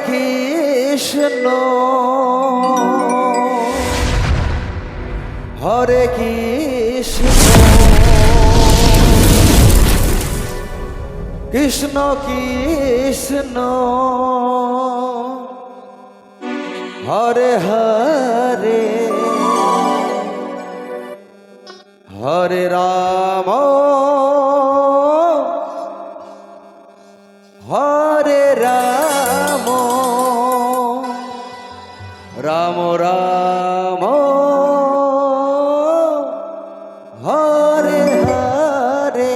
Krishna Hare Krishna Krishna Krishna Hare Hare Hare Ram Hare Ram Ram Ram Hare Hare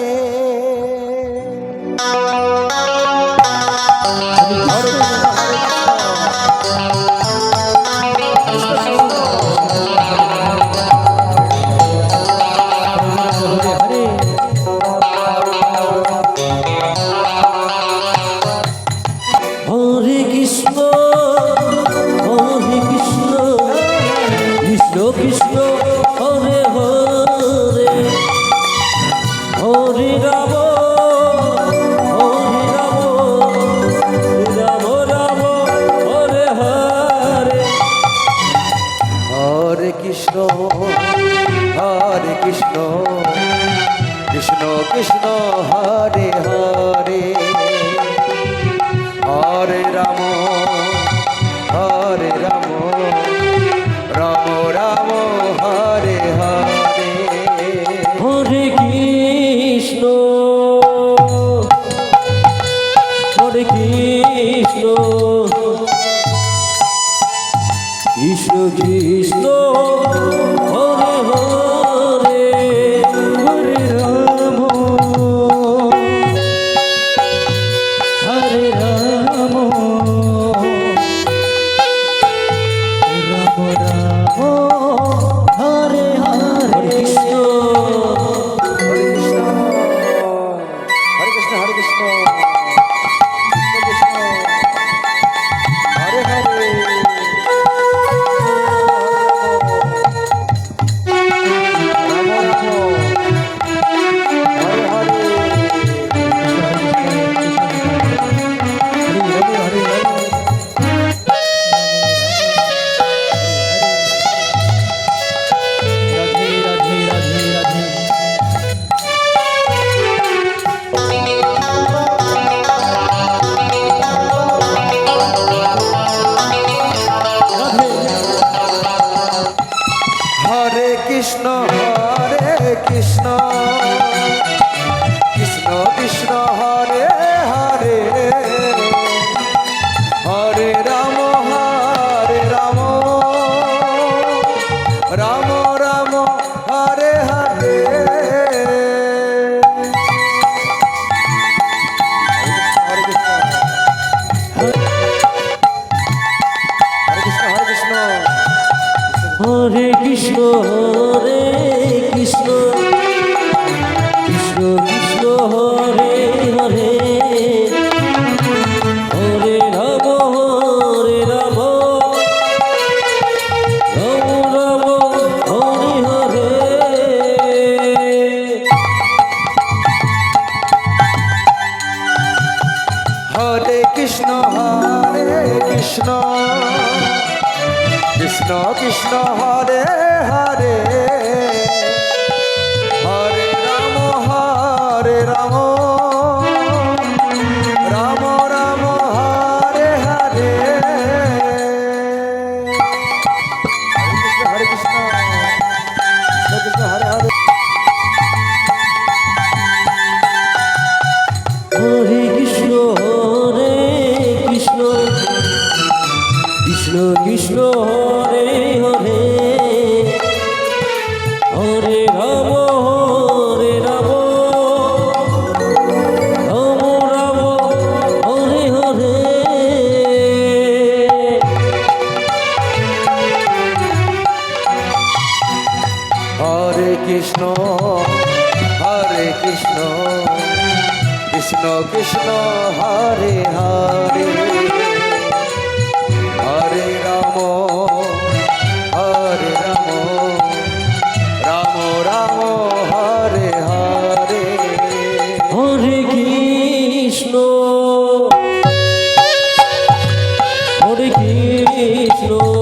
Krishna Hare Hare Hare Ram Ram Ram Hare Hare Hare Krishna Krishna Krishna Hare Hare Hare Ram Ram Ram Hare Hare Hare Krishna Krishna Krishna Hare Hare Hare Ram Hare Ram Ram Ram Hare Hare Krishna Hare Krishna Hare Krishna Hare Krishna Krishna Hare Hare Krishna Krishna Krishna Hare Hare Hare Ram Ram Ram Hare Hare Hare Krishna Hare Krishna Krishna Krishna Hare Hare Hare Ram Ram Ram Hare Hare Hare Krishna Krishna Krishna Hare Hare Hare Ram Ram Ram Hare Hare Hare Krishna Hare Hare Hare Krishna Hare Krishna Krishna Krishna Hare Hare Hare Ram Ram Ram Hare Hare Hare Krishna Krishna Krishna Hare Hare Hare Ram Ram Ram Hare Hare Hare Krishna Krishna